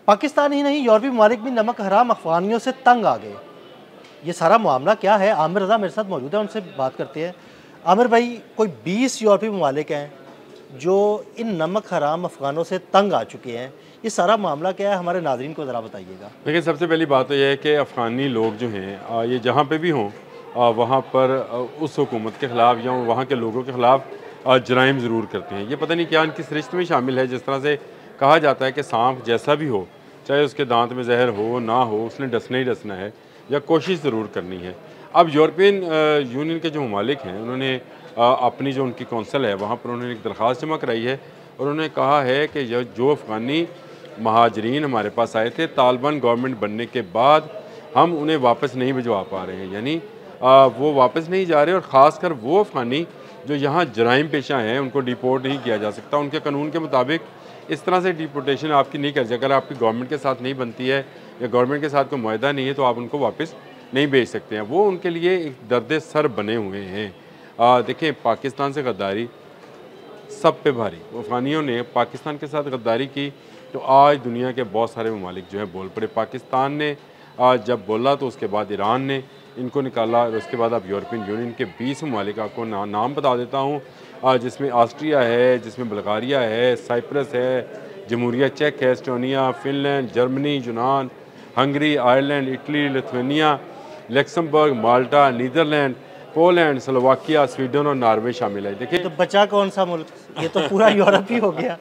पाकिस्तान ही नहीं, यूरोपीय ममालिक भी नमक हराम अफगानियों से तंग आ गए। ये सारा मामला क्या है? आमिर रज़ा मेरे साथ मौजूद है, उनसे बात करते हैं। आमिर भाई, कोई 20 यूरोपीय ममालिक हैं जो इन नमक हराम अफ़गानों से तंग आ चुके हैं। ये सारा मामला क्या है, हमारे नाज़रीन को ज़रा बताइएगा। देखिए, सबसे पहली बात तो यह है कि अफ़गानी लोग जो हैं ये जहाँ पे भी हों वहाँ पर उस हुकूमत के ख़िलाफ़ या वहाँ के लोगों के ख़िलाफ़ जराइम ज़रूर करते हैं। ये पता नहीं क्या इनकी सरिश्त में शामिल है। जिस तरह से कहा जाता है कि सांप जैसा भी हो, चाहे उसके दांत में जहर हो ना हो, उसने डसना ही डसना है या कोशिश ज़रूर करनी है। अब यूरोपियन यूनियन के जो ममालिक हैं, उन्होंने अपनी जो उनकी कौंसिल है वहाँ पर उन्होंने एक दरख्वास्त जमा कराई है और उन्होंने कहा है कि जो अफ़गानी महाजरीन हमारे पास आए थे, तालिबान गवर्नमेंट बनने के बाद हम उन्हें वापस नहीं भिजवा पा रहे हैं। यानी वो वापस नहीं जा रहे और ख़ासकर वो अफ़गानी जो यहाँ जराइम पेशा हैं उनको डिपोर्ट नहीं किया जा सकता। उनके कानून के मुताबिक इस तरह से डिपोर्टेशन आपकी नहीं कर सकती। अगर आपकी गवर्नमेंट के साथ नहीं बनती है या गवर्नमेंट के साथ कोई मुआहदा नहीं है तो आप उनको वापस नहीं भेज सकते हैं। वो उनके लिए एक दर्द सर बने हुए हैं। देखें, पाकिस्तान से गद्दारी सब पे भारी। अफ़गानियों ने पाकिस्तान के साथ गद्दारी की तो आज दुनिया के बहुत सारे ममालिक जो हैं बोल पड़े। पाकिस्तान ने जब बोला तो उसके बाद ईरान ने इनको निकाला और उसके बाद अब यूरोपियन यूनियन के 20 ममालिक आपको नाम बता देता हूँ, जिसमें ऑस्ट्रिया है, जिसमें बुल्गारिया है, साइप्रस है, जमहूरिया चेक है, एस्टोनिया, फ़िनलैंड, जर्मनी, यूनान, Hungary, Ireland, Italy, Lithuania, Luxembourg, Malta, Netherland, Poland, Slovakia, Sweden और नॉर्वे शामिल है। देखिए, तो बचा कौन सा मुल्क? ये तो पूरा यूरोप ही हो गया।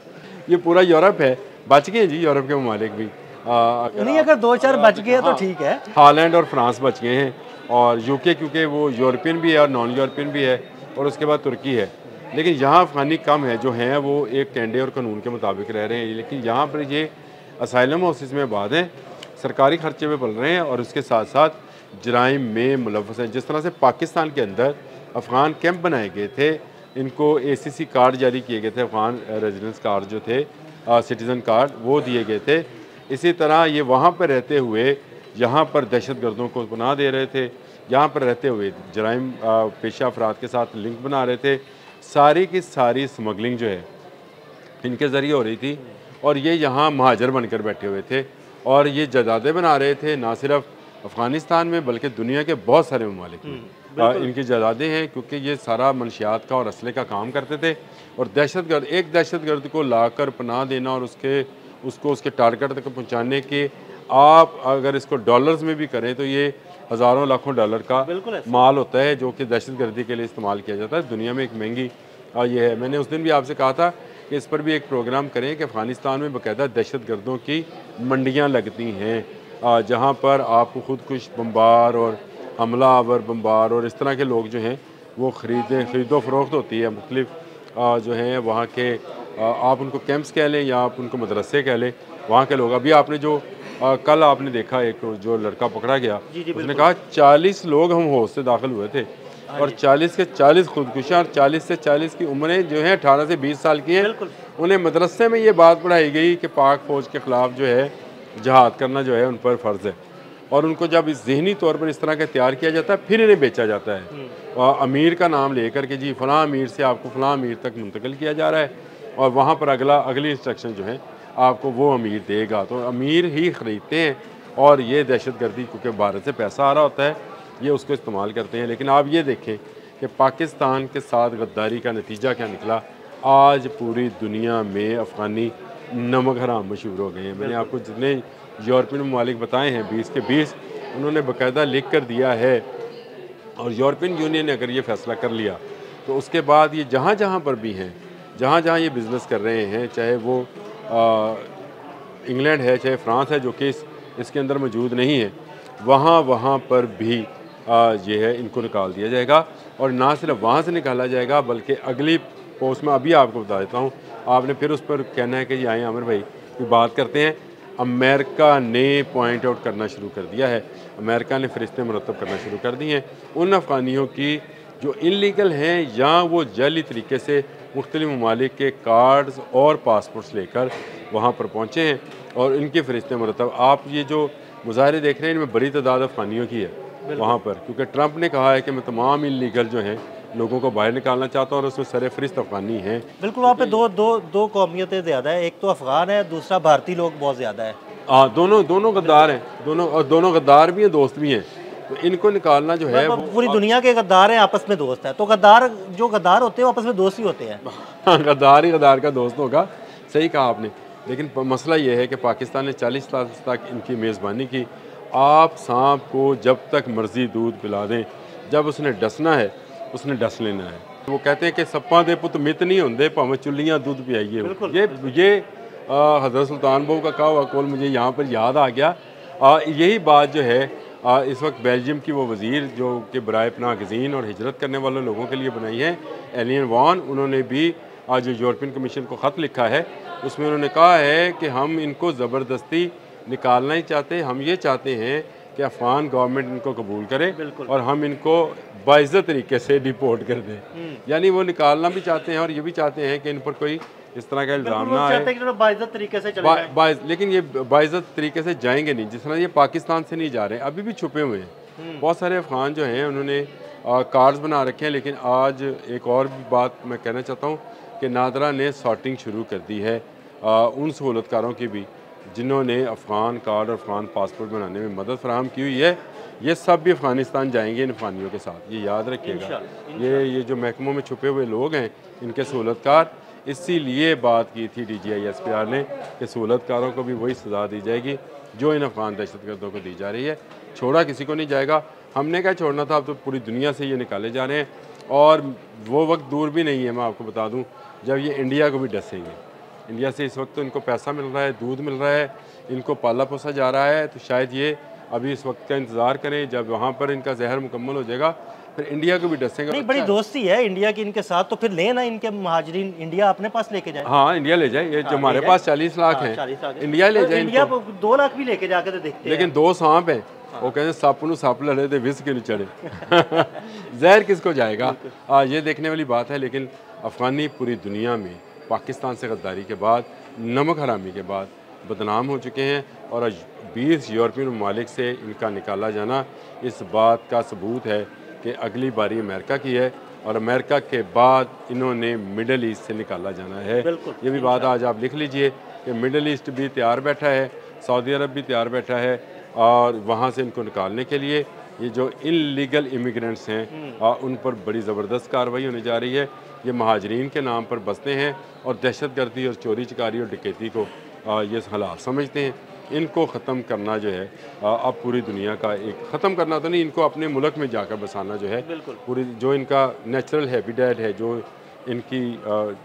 ये पूरा यूरोप है। बच गए जी यूरोप के ममालिक भी। नहीं, अगर 2-4 बच गए तो ठीक है। हॉलैंड और फ्रांस बच गए हैं और यूके, क्योंकि वो यूरोपियन भी है और नॉन यूरोपियन भी है, और उसके बाद तुर्की है। लेकिन यहाँ अफ़गानी कम है, जो हैं वो एक कैंडे और कानून के मुताबिक रह रहे हैं। लेकिन यहाँ पर ये असाइलम हाउसेस में आबाद हैं, सरकारी खर्चे में पल रहे हैं और उसके साथ साथ जराइम में मुलव्वस हैं। जिस तरह से पाकिस्तान के अंदर अफ़गान कैंप बनाए गए थे, इनको ACC कार्ड जारी किए गए थे, अफ़गान रेजिडेंस कार्ड जो थे, सिटीज़न कार्ड, वो दिए गए थे। इसी तरह ये वहाँ पर रहते हुए यहाँ पर दहशतगर्दों को पनाह दे रहे थे, यहाँ पर रहते हुए जराइम पेशा अफराद के साथ लिंक बना रहे थे। सारी की सारी स्मगलिंग जो है इनके ज़रिए हो रही थी और ये यहाँ महाजर बनकर बैठे हुए थे और ये जायदादें बना रहे थे, ना सिर्फ अफ़गानिस्तान में बल्कि दुनिया के बहुत सारे ममालिक में इनकी जायदादें हैं, क्योंकि ये सारा मनशियात का और असले का काम करते थे। और एक दहशतगर्द को लाकर पनाह देना और उसको उसके टारगेट तक पहुँचाने के, आप अगर इसको डॉलर्स में भी करें तो ये हज़ारों लाखों डॉलर का माल होता है जो कि दहशतगर्दी के लिए इस्तेमाल किया जाता है। दुनिया में एक महंगी ये है। मैंने उस दिन भी आपसे कहा था कि इस पर भी एक प्रोग्राम करें कि अफ़गानिस्तान में बाकायदा दहशतगर्दों की मंडियाँ लगती हैं, जहाँ पर आपको खुदकुश बम्बार और हमला आवर बम्बार और इस तरह के लोग जो हैं वो ख़रीदो फ़रोख्त होती है। मुख्तलिफ जो हैं वहाँ के, आप उनको कैंप्स कह लें या आप उनको मदरसे कह लें, वहाँ के लोग। अभी आपने जो कल आपने देखा एक जो लड़का पकड़ा गया, उसने कहा 40 लोग हम होश से दाखिल हुए थे और 40 के 40 खुदकुशियाँ और 40 से 40 की उम्रें जो हैं 18 से 20 साल की हैं। उन्हें मदरसे में ये बात पढ़ाई गई कि पाक फ़ौज के ख़िलाफ़ जो है जहाद करना जो है उन पर फ़र्ज़ है, और उनको जब इस ज़हनी तौर पर इस तरह का तैयार किया जाता है फिर इन्हें बेचा जाता है। अमीर का नाम लेकर के जी फ़लाँ अमीर से आपको फ़लाँ अमीर तक मुंतकिल किया जा रहा है और वहाँ पर अगली इंस्ट्रक्शन जो है आपको वो अमीर देगा। तो अमीर ही ख़रीदते हैं और ये दहशतगर्दी, क्योंकि भारत से पैसा आ रहा होता है, ये उसको इस्तेमाल करते हैं। लेकिन आप ये देखें कि पाकिस्तान के साथ गद्दारी का नतीजा क्या निकला। आज पूरी दुनिया में अफ़गानी नमक हराम मशहूर हो गए हैं। मैंने आपको जितने यूरोपियन ममालिक बताए हैं 20 के 20, उन्होंने बाकायदा लिख कर दिया है और यूरोपियन यूनियन ने अगर ये फ़ैसला कर लिया तो उसके बाद ये जहाँ जहाँ पर भी हैं, जहाँ जहाँ ये बिज़नेस कर रहे हैं, चाहे वो इंग्लैंड है, चाहे फ्रांस है जो कि इसके अंदर मौजूद नहीं है, वहाँ पर भी ये है इनको निकाल दिया जाएगा। और ना सिर्फ वहाँ से निकाला जाएगा बल्कि अगली पोस्ट में अभी आपको बता देता हूँ, आपने फिर उस पर कहना है कि ये आए आमिर भाई की बात करते हैं। अमेरिका ने पॉइंट आउट करना शुरू कर दिया है, अमेरिका ने फरिश्ते मुरतब करना शुरू कर दिए हैं उन अफ़गानियों की जो इलीगल हैं या वो जाली तरीके से मुख्तलिफ ममालिक के कार्ड्स और पासपोर्ट्स लेकर वहाँ पर पहुँचे हैं और इनके फरिश्ते मुरतब। आप ये जो मुजाहरे देख रहे हैं इनमें बड़ी तादाद अफ़गानियों की है वहाँ पर, क्योंकि ट्रंप ने कहा है कि मैं तमाम इलीगल जो हैं लोगों को बाहर निकालना चाहता हूँ और उसमें सरे फरिश्त अफ़गानी हैं। बिल्कुल, वहाँ पे दो कौमियतें ज़्यादा है, एक तो अफ़गान है, दूसरा भारतीय लोग बहुत ज़्यादा है। हाँ, दोनों गद्दार हैं, दोनों गद्दार भी हैं, दोस्त भी हैं। तो इनको निकालना जो है वो पूरी दुनिया के गद्दार हैं, आपस में दोस्त हैं। तो जो गद्दार होते हैं वो आपस में दोस्त ही होते हैं। हाँ, गद्दार ही गद्दार का दोस्त होगा, सही कहा आपने। लेकिन मसला ये है कि पाकिस्तान ने 40 साल तक इनकी मेज़बानी की। आप सांप को जब तक मर्जी दूध पिला दें, जब उसने डसना है उसने डस लेना है। वो कहते हैं कि सप्पा दे पुत मित नहीं होंगे, भावें चुल्लियाँ दूध पियाइए। ये हज़रत सुल्तान बहू का कहा हुआ कौल मुझे यहाँ पर याद आ गया। यही बात जो है इस वक्त बेल्जियम की वो वज़ीर जो कि बराए पनाह गज़ीन और हिजरत करने वाले लोगों के लिए बनाई है, एलियन वॉन, उन्होंने भी आज जो यूरोपियन कमीशन को ख़त लिखा है उसमें उन्होंने कहा है कि हम इनको ज़बरदस्ती निकालना ही चाहते, हम ये चाहते हैं कि अफ़गान गवर्नमेंट इनको कबूल करे और हम इनको बाइज़्ज़त तरीके से डिपोर्ट कर दें। यानी वो निकालना भी चाहते हैं और ये भी चाहते हैं कि इन पर कोई इस तरह का इल्ज़ाम ना आए, बाइज़्ज़त तरीके से चले जाएं। लेकिन ये बाइज़्ज़त तरीके से जाएंगे नहीं, जिस तरह ये पाकिस्तान से नहीं जा रहे हैं, अभी भी छुपे हुए हैं। बहुत सारे अफ़गान जो हैं उन्होंने कार्ड्स बना रखे हैं। लेकिन आज एक और भी बात मैं कहना चाहता हूँ कि नादरा ने सॉर्टिंग शुरू कर दी है उन सहूलतकारों की भी जिन्होंने अफ़गान कार्ड और अफ़गान पासपोर्ट बनाने में मदद फराहम की हुई है। ये सब भी अफ़गानिस्तान जाएंगे इन अफ़गानियों के साथ, ये याद रखिएगा। ये जो महकमों में छुपे हुए लोग हैं इनके सहूलतकार, इसीलिए बात की थी DGISPR ने कि सहूलतकारों को भी वही सज़ा दी जाएगी जो इन अफ़गान दहशतगर्दों को दी जा रही है। छोड़ा किसी को नहीं जाएगा। हमने क्या छोड़ना था, अब तो पूरी दुनिया से ये निकाले जा रहे हैं और वो वक्त दूर भी नहीं है। मैं आपको बता दूं, जब ये इंडिया को भी डसेंगे। इंडिया से इस वक्त तो इनको पैसा मिल रहा है, दूध मिल रहा है, इनको पाला पोसा जा रहा है, तो शायद ये अभी इस वक्त का इंतज़ार करें। जब वहाँ पर इनका जहर मुकम्मल हो जाएगा फिर इंडिया को भी डसेंगे। नहीं, बड़ी दोस्ती है इंडिया की इनके साथ, तो फिर ले ना इनके महाजरीन इंडिया अपने पास लेके जाए। हाँ, इंडिया ले जाए। ये जो हमारे पास 40 लाख हैं, इंडिया ले जाए। इंडिया 2 लाख भी लेके जाके तो देखते हैं। लेकिन 2 सांप हैं, वो कहते सप नू सप लड़े थे विस क्यों नहीं चढ़े। जहर किसको जाएगा, ये देखने वाली बात है। लेकिन अफ़गानी पूरी दुनिया में पाकिस्तान से गद्दारी के बाद, नमक हरामी के बाद बदनाम हो चुके हैं और 20 यूरोपियन ममालिक से इनका निकाला जाना इस बात का सबूत है कि अगली बारी अमेरिका की है और अमेरिका के बाद इन्होंने मिडल ईस्ट से निकाला जाना है। ये भी बात आज आप लिख लीजिए कि मिडल ईस्ट भी तैयार बैठा है, सऊदी अरब भी तैयार बैठा है और वहाँ से इनको निकालने के लिए ये जो इल्लीगल इमिग्रेंट्स हैं उन पर बड़ी ज़बरदस्त कार्रवाई होने जा रही है। ये महाजरीन के नाम पर बसते हैं और दहशतगर्दी और चोरी चकारी और डकैती को ये हलाल समझते हैं। इनको ख़त्म करना जो है अब पूरी दुनिया का एक ख़त्म करना तो नहीं, इनको अपने मुल्क में जाकर बसाना जो है, पूरी जो इनका नेचुरल हैबिटेट है, जो इनकी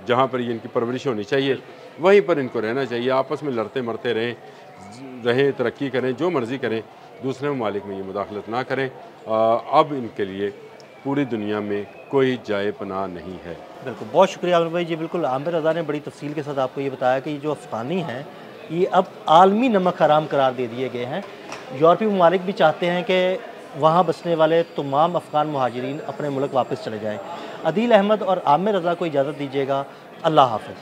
जहाँ पर इनकी परवरिश होनी चाहिए वहीं पर इनको रहना चाहिए। आपस में लड़ते मरते रहें, तरक्की करें, जो मर्ज़ी करें, दूसरे ममालिक में ये मुदाखलत ना करें। अब इनके लिए पूरी दुनिया में कोई जाए पनाह नहीं है। बिल्कुल, बहुत शुक्रिया आमिर भाई जी। बिल्कुल, आमिर रज़ा ने बड़ी तफसील के साथ आपको ये बताया कि जो अफ़गानी हैं ये अब आलमी नमक हराम करार दे दिए गए हैं। यूरोपीय ममालिक भी चाहते हैं कि वहाँ बसने वाले तमाम अफ़गान महाजरीन अपने मुल्क वापस चले जाएँ। अदील अहमद और आमिर रज़ा को इजाज़त दीजिएगा। अल्लाह हाफ़िज़।